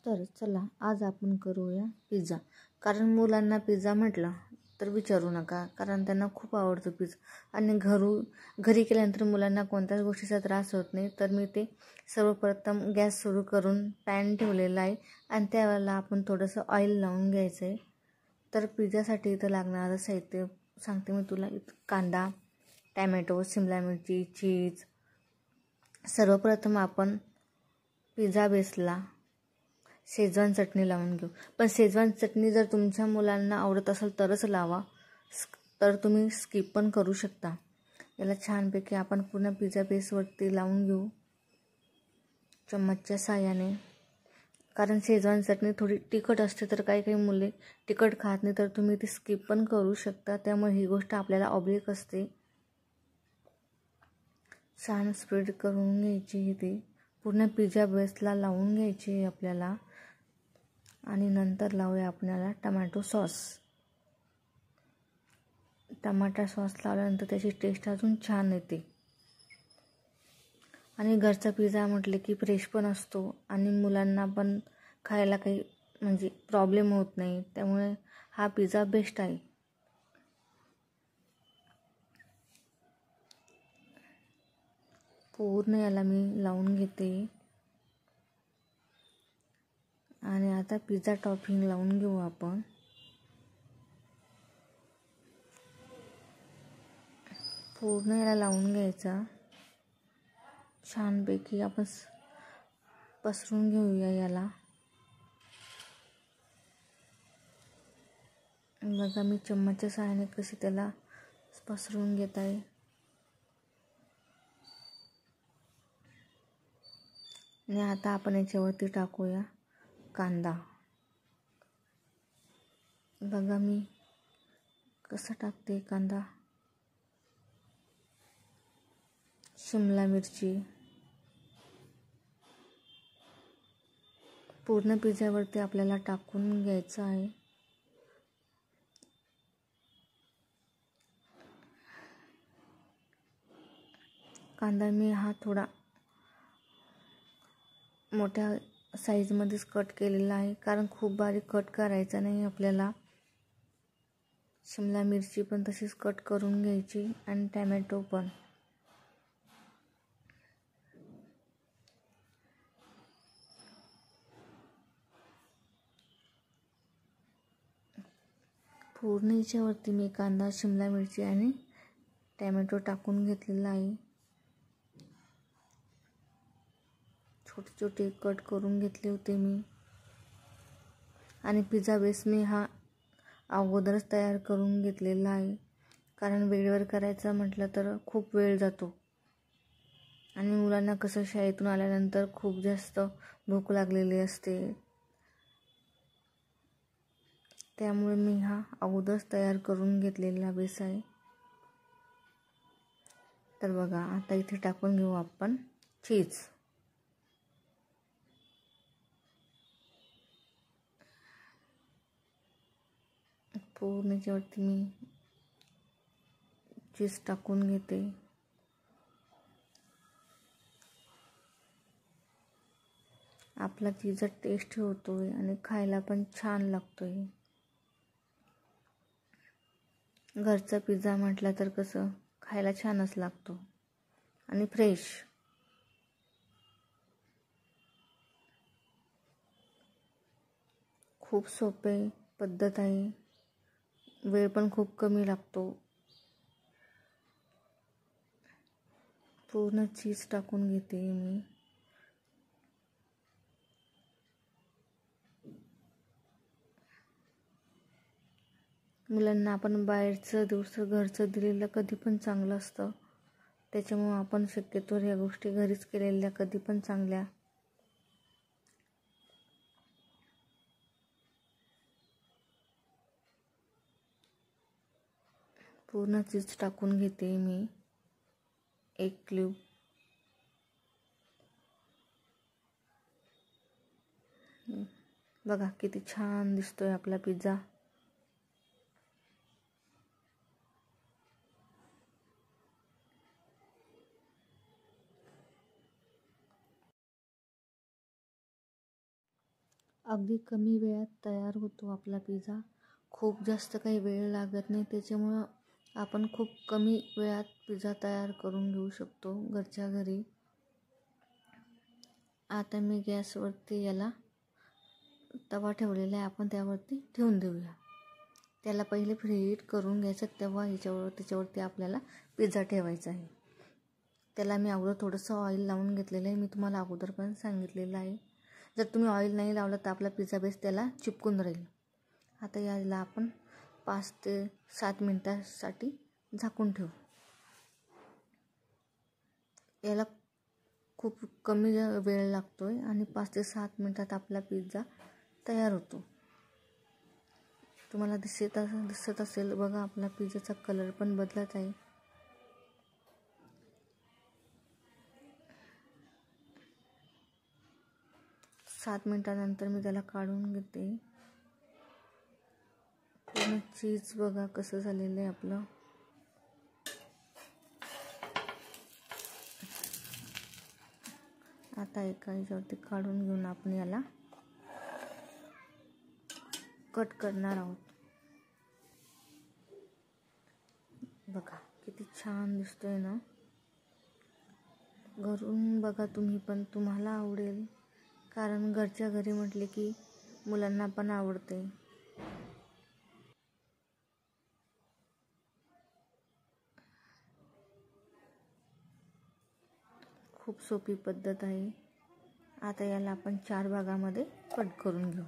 तर चला आज आपण करूया पिझ्झा. कारण मुलांना पिझ्झा म्हटलं तर विचारू नका, कारण त्यांना खूप आवडतो पिझ्झा. आणि घरी केल्यानंतर मुलांना कोणत्याच गोष्टीचा त्रास होत नाही. तर मी ते सर्वप्रथम गॅस सुरू करून पॅन ठेवलेला आहे आणि त्यावेळेला आपण थोडंसं ऑइल लावून घ्यायचं आहे. तर पिझ्झासाठी इथं लागणारं साहित्य सांगते मी तुला. कांदा, टॅमॅटो, शिमला मिरची, चीज. सर्वप्रथम आपण पिझ्झा बेसला शेजवान चटणी लावून घेऊ. पण शेजवान चटणी जर तुमच्या मुलांना आवडत असेल तरच लावा, तर तुम्ही स्किप पण करू शकता. याला छानपैकी आपण पूर्ण पिझ्झा बेसवरती लावून घेऊ चम्मचच्या साहाय्याने. कारण शेजवान चटणी थोडी तिखट असते, तर काही मुले तिखट खात नाही, तर तुम्ही ती स्किप पण करू शकता. त्यामुळे ही गोष्ट आपल्याला ऑब्लिक असते. छान स्प्रेड करून घ्यायची ती पूर्ण पिझ्झा बेसला लावून घ्यायची आपल्याला. आणि नंतर लावूया आपल्याला टमॅटो सॉस. टमाटा सॉस लावल्यानंतर त्याची टेस्ट अजून छान येते. आणि घरचा पिझ्झा म्हटले की फ्रेश पण असतो आणि मुलांना पण खायला काही म्हणजे प्रॉब्लेम होत नाही. त्यामुळे हा पिझ्झा बेस्ट आहे. पूर्ण याला मी लावून घेते आणि आता पिझ्झा टॉपिंग लावून घेऊ आपण. पूर्ण याला लावून घ्यायचा. छानपैकी आपण पसरून घेऊया याला. बघा मी चम्मचच्या सहाय्याने कशी त्याला पसरून घेत आहे. आणि आता आपण याच्यावरती टाकूया कांदा. बघा मी कसं टाकते कांदा. शिमला मिरची पूर्ण पिझ्झावरती आपल्याला टाकून घ्यायचं आहे. कांदा मी हा थोडा मोठ्या साईजमध्येच कट केलेला आहे, कारण खूप बारीक कट करायचा नाही आपल्याला. शिमला मिरची पण तशीच कट करून घ्यायची आणि टॅमॅटो पण. पूर्ण याच्यावरती मी कांदा, शिमला मिरची आणि टॅमॅटो टाकून घेतलेला आहे. छोटे छोटे कट करून घेतले होते मी. आणि पिझ्झा बेस मी हा अगोदरच तयार करून घेतलेला आहे, कारण वेळेवर करायचं म्हटलं तर खूप वेळ जातो. आणि मुलांना कसं शाळेतून आल्यानंतर खूप जास्त भूक लागलेली असते. त्यामुळे मी हा अगोदरच तयार करून घेतलेला बेस आहे. तर बघा आता इथे टाकून घेऊ आपण चीज. पूर्ण याच्यावरती मी चीज टाकून घेते. आपला चीजचा टेस्ट होतोय आणि खायला पण छान लागतोय. घरचा पिझ्झा म्हटलं तर कसं खायला छानच लागतो आणि फ्रेश. खूप सोपे पद्धत आहे. वेळ पण खूप कमी लागतो. पूर्ण चीज टाकून घेते मी. मुलांना आपण बाहेरचं दिवस घरचं दिलेलं कधी पण चांगलं असतं. त्याच्यामुळं आपण शक्यतो ह्या गोष्टी घरीच केलेल्या कधी पण चांगल्या. पूर्ण चीज टाकून घेते मी. एक क्यूब. बघा किती छान दिसतोय आपला पिझ्झा. अगदी कमी वेळात तयार होतो आपला पिझ्झा. खूप जास्त काही वेळ लागत नाही, त्याच्यामुळं आपण खूप कमी वेळात पिझ्झा तयार करून घेऊ शकतो घरच्या घरी. आता मी गॅसवरती याला तवा ठेवलेला आहे, आपण त्यावरती ठेवून देऊया. त्याला पहिले फ्रीहीट करून घ्यायचं, तेव्हा त्याच्यावरती आपल्याला पिझ्झा ठेवायचा आहे. त्याला मी अगोदर थोडंसं ऑइल लावून घेतलेलं आहे. मी तुम्हाला अगोदर पण सांगितलेलं आहे, जर तुम्ही ऑइल नाही लावलं तर आपला पिझ्झा बेस त्याला चिपकून राहील. आता याला आपण 5 ते 7 मिनटासाठी झाकून ठेवू. याला खूप कमी वेळ लागतो आहे आणि 5 ते 7 मिनटात आपला पिझ्झा तयार होतो. तुम्हाला दिसत असेल बघा, आपला पिझ्झाचा कलर पण बदलत आहे. सात मिनटानंतर मी त्याला काढून घेते. पूर्ण चीज बघा कसं झालेलं आहे आपलं. आता एका ह्याच्यावरती काढून घेऊन आपण याला कट करणार आहोत. बघा किती छान दिसतोय ना. घरून बघा तुम्ही पण, तुम्हाला आवडेल, कारण घरच्या घरी म्हटले की मुलांना पण आवडते. खूप सोपी पद्धत आहे. आता याला आपण 4 भागामध्ये कट करून घेऊ.